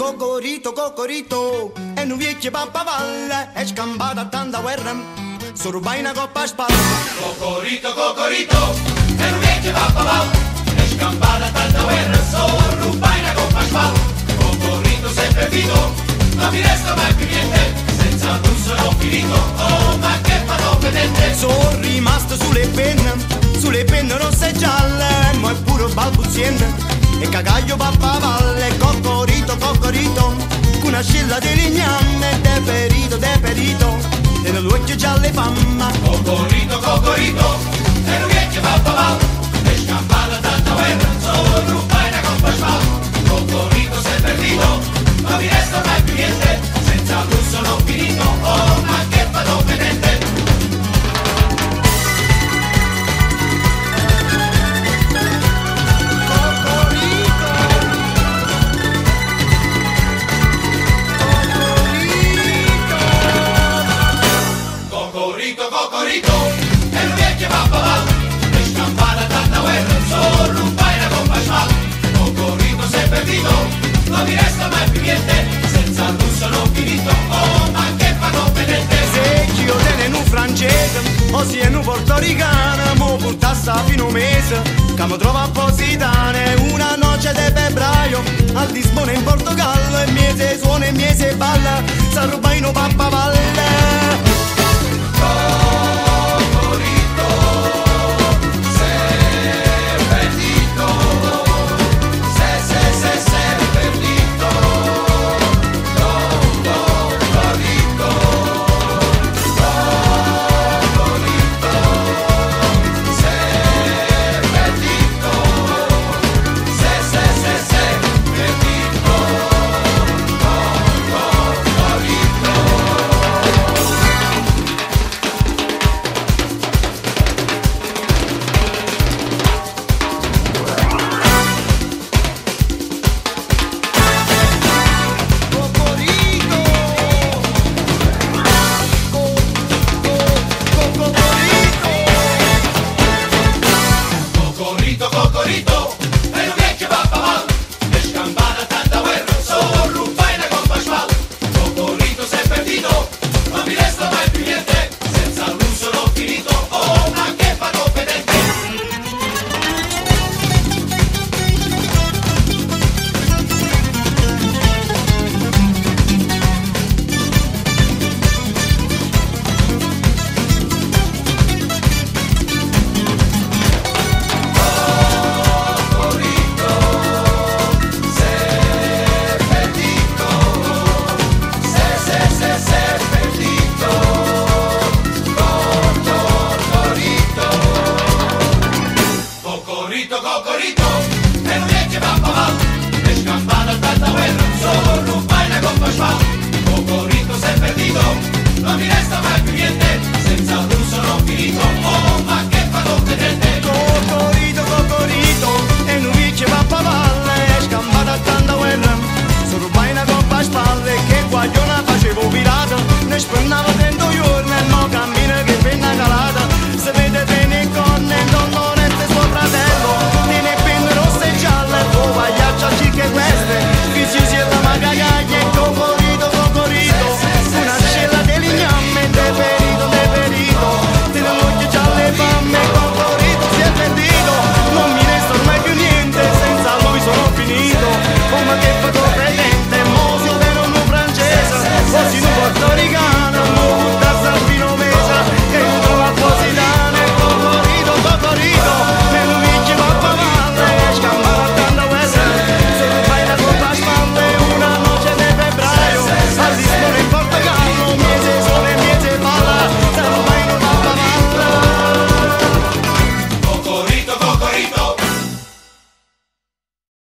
Cocorito, cocorito, e non vecchia pappavalle, è scampata tanta guerra, so rubai una coppa a spalla. Cocorito, cocorito, e non vecchia pappavalle, è scampata tanta guerra, so rubai una coppa a spalla. Cocorito sempre vivo, non mi resta mai più niente, senza tu sono finito, oh ma che farò vedente. Sono rimasto sulle penne rosse e gialle, ma è pure balbuziente. E cagaglio pappavalle, cocorito, cocorito, con una scilla di ligname, deperito, e le luce gialle famma. Cocorito, cocorito, e non vecchia pappavalle, è scampata tanta guerra, so rubai una coppa a spalla. Cocorito sempre vivo, non mi resta mai più niente, senza tu sono finito, oh ma che farò vedente. Cocorito, e non vecchia pappavalle, è scampata tanta guerra, so rubai una coppa a spalla. Cocorito sempre vivo, non mi resta mai più niente, senza tu sono finito, oh ma che farò vedente. Se io tiene un francese, o sia un portoricano, mo portassa fino un mese, che mi trova a Positane, una noce di febbraio, al Lisbona in Portogallo, e mese suona e mese balla, sa rubai no pappavalle. Cocorito, e non vecchia pappavalle, è scampata tanta guerra, so rubai una coppa a spalla. Cocorito sempre vivo, non mi resta mai più niente, senza lui sono finito, oh ma che farò vedente. Cocorito, e non vecchia pappavalle, è scampata tanta guerra, so rubai una coppa a spalla. Cocorito sempre vivo, non mi resta mai più niente, senza lui sono finito.